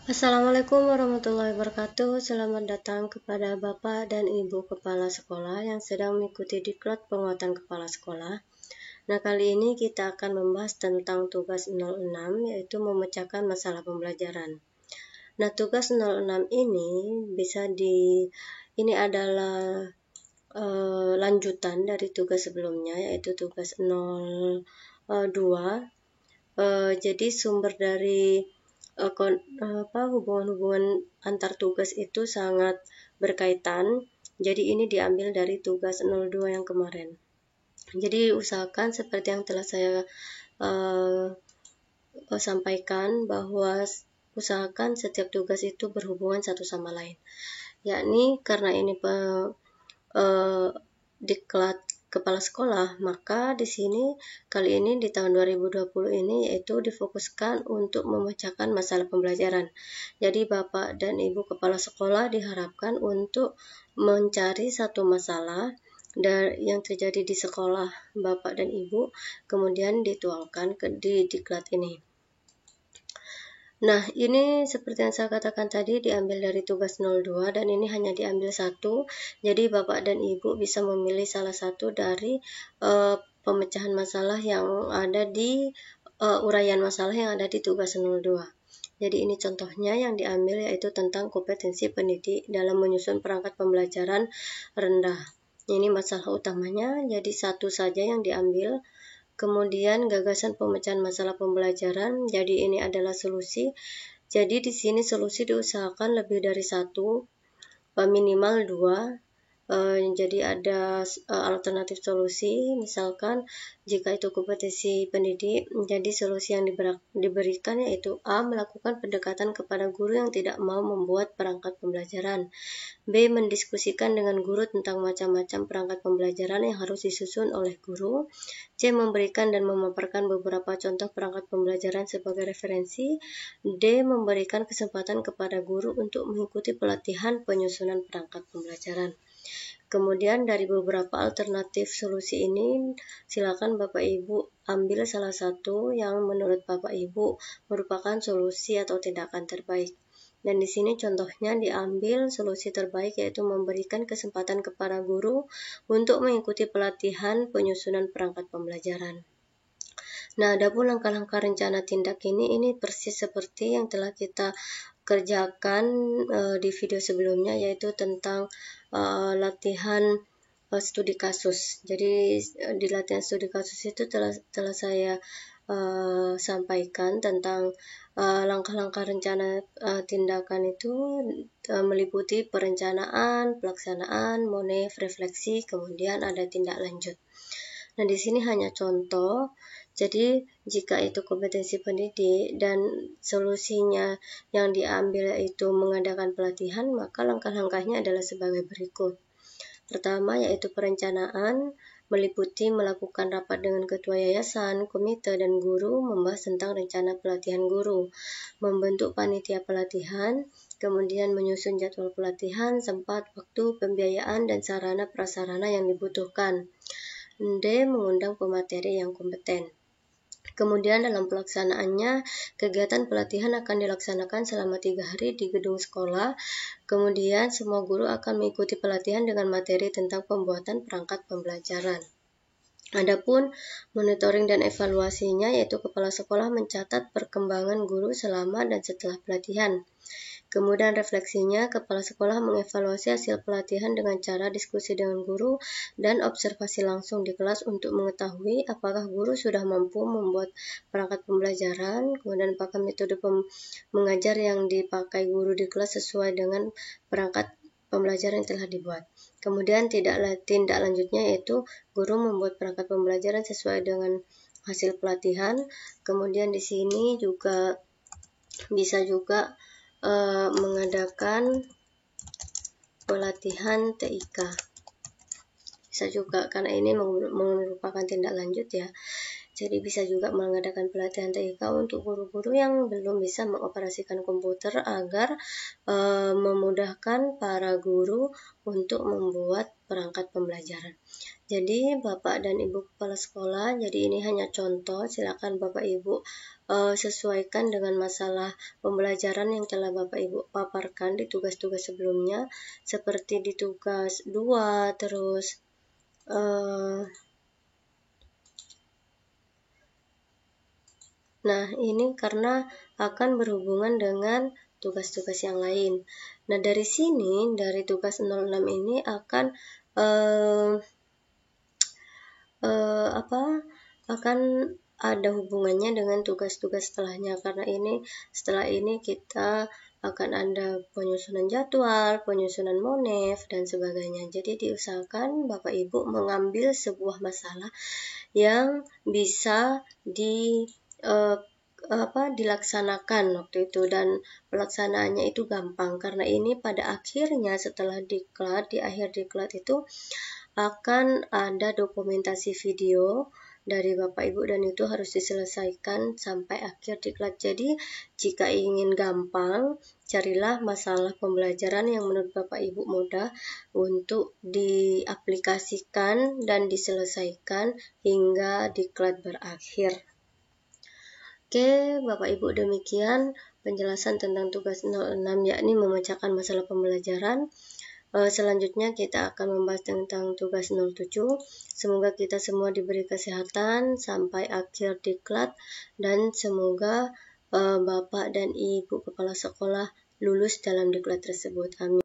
Assalamualaikum warahmatullahi wabarakatuh. Selamat datang kepada Bapak dan Ibu Kepala Sekolah yang sedang mengikuti diklat penguatan kepala sekolah. Nah, kali ini kita akan membahas tentang tugas 06, yaitu memecahkan masalah pembelajaran. Nah, tugas 06 ini adalah lanjutan dari tugas sebelumnya, yaitu tugas 02. Jadi sumber dari hubungan-hubungan antar tugas itu sangat berkaitan. Jadi ini diambil dari tugas 02 yang kemarin. Jadi usahakan seperti yang telah saya sampaikan, bahwa usahakan setiap tugas itu berhubungan satu sama lain. Yakni karena ini diklat kepala sekolah, maka di sini kali ini di tahun 2020 ini yaitu difokuskan untuk memecahkan masalah pembelajaran. Jadi Bapak dan Ibu kepala sekolah diharapkan untuk mencari satu masalah yang terjadi di sekolah Bapak dan Ibu, kemudian dituangkan di diklat ini. Nah, ini seperti yang saya katakan tadi diambil dari tugas 02 dan ini hanya diambil satu. Jadi Bapak dan Ibu bisa memilih salah satu dari pemecahan masalah yang ada di uraian masalah yang ada di tugas 02. Jadi ini contohnya yang diambil, yaitu tentang kompetensi pendidik dalam menyusun perangkat pembelajaran rendah. Ini masalah utamanya, jadi satu saja yang diambil. Kemudian gagasan pemecahan masalah pembelajaran, jadi ini adalah solusi. Jadi di sini solusi diusahakan lebih dari satu, minimal 2. Jadi ada alternatif solusi, misalkan jika itu kompetensi pendidik, jadi solusi yang diberikan yaitu A. Melakukan pendekatan kepada guru yang tidak mau membuat perangkat pembelajaran. B. Mendiskusikan dengan guru tentang macam-macam perangkat pembelajaran yang harus disusun oleh guru. C. Memberikan dan memaparkan beberapa contoh perangkat pembelajaran sebagai referensi. D. Memberikan kesempatan kepada guru untuk mengikuti pelatihan penyusunan perangkat pembelajaran. Kemudian dari beberapa alternatif solusi ini, silakan Bapak Ibu ambil salah satu yang menurut Bapak Ibu merupakan solusi atau tindakan terbaik. Dan di sini contohnya diambil solusi terbaik, yaitu memberikan kesempatan kepada guru untuk mengikuti pelatihan penyusunan perangkat pembelajaran. Nah, adapun langkah-langkah rencana tindak ini persis seperti yang telah kita kerjakan di video sebelumnya, yaitu tentang latihan studi kasus. Jadi di latihan studi kasus itu telah saya sampaikan tentang langkah-langkah rencana tindakan itu meliputi perencanaan, pelaksanaan, monef, refleksi, kemudian ada tindak lanjut. Nah, di sini hanya contoh. Jadi, jika itu kompetensi pendidik dan solusinya yang diambil yaitu mengadakan pelatihan, maka langkah-langkahnya adalah sebagai berikut. Pertama, yaitu perencanaan, meliputi melakukan rapat dengan ketua yayasan, komite, dan guru, membahas tentang rencana pelatihan guru, membentuk panitia pelatihan, kemudian menyusun jadwal pelatihan, tempat, waktu, pembiayaan, dan sarana prasarana yang dibutuhkan. D. Mengundang pemateri yang kompeten. Kemudian dalam pelaksanaannya, kegiatan pelatihan akan dilaksanakan selama 3 hari di gedung sekolah. Kemudian semua guru akan mengikuti pelatihan dengan materi tentang pembuatan perangkat pembelajaran. Adapun monitoring dan evaluasinya, yaitu kepala sekolah mencatat perkembangan guru selama dan setelah pelatihan. Kemudian refleksinya, kepala sekolah mengevaluasi hasil pelatihan dengan cara diskusi dengan guru dan observasi langsung di kelas untuk mengetahui apakah guru sudah mampu membuat perangkat pembelajaran, kemudian apakah metode mengajar yang dipakai guru di kelas sesuai dengan perangkat pembelajaran yang telah dibuat. Kemudian tindak lanjutnya yaitu guru membuat perangkat pembelajaran sesuai dengan hasil pelatihan. Kemudian di sini juga bisa juga mengadakan pelatihan TIK. Bisa juga, karena ini merupakan tindak lanjut ya. Jadi bisa juga mengadakan pelatihan TIK untuk guru-guru yang belum bisa mengoperasikan komputer agar memudahkan para guru untuk membuat perangkat pembelajaran. Jadi Bapak dan Ibu Kepala Sekolah, jadi ini hanya contoh, silakan Bapak Ibu sesuaikan dengan masalah pembelajaran yang telah Bapak Ibu paparkan di tugas-tugas sebelumnya, seperti di tugas 2, terus nah, ini karena akan berhubungan dengan tugas-tugas yang lain. Nah, dari sini, dari tugas 06 ini akan akan ada hubungannya dengan tugas-tugas setelahnya, karena setelah ini kita akan ada penyusunan jadwal, penyusunan monef, dan sebagainya. Jadi diusahakan Bapak Ibu mengambil sebuah masalah yang bisa dilaksanakan waktu itu, dan pelaksanaannya itu gampang, karena ini pada akhirnya setelah diklat, di akhir diklat itu akan ada dokumentasi video dari Bapak Ibu dan itu harus diselesaikan sampai akhir diklat. Jadi jika ingin gampang, carilah masalah pembelajaran yang menurut Bapak Ibu mudah untuk diaplikasikan dan diselesaikan hingga diklat berakhir. Oke, Bapak Ibu, demikian penjelasan tentang tugas 06, yakni memecahkan masalah pembelajaran. Selanjutnya kita akan membahas tentang tugas 07. Semoga kita semua diberi kesehatan sampai akhir diklat, dan semoga Bapak dan Ibu Kepala Sekolah lulus dalam diklat tersebut. Amin.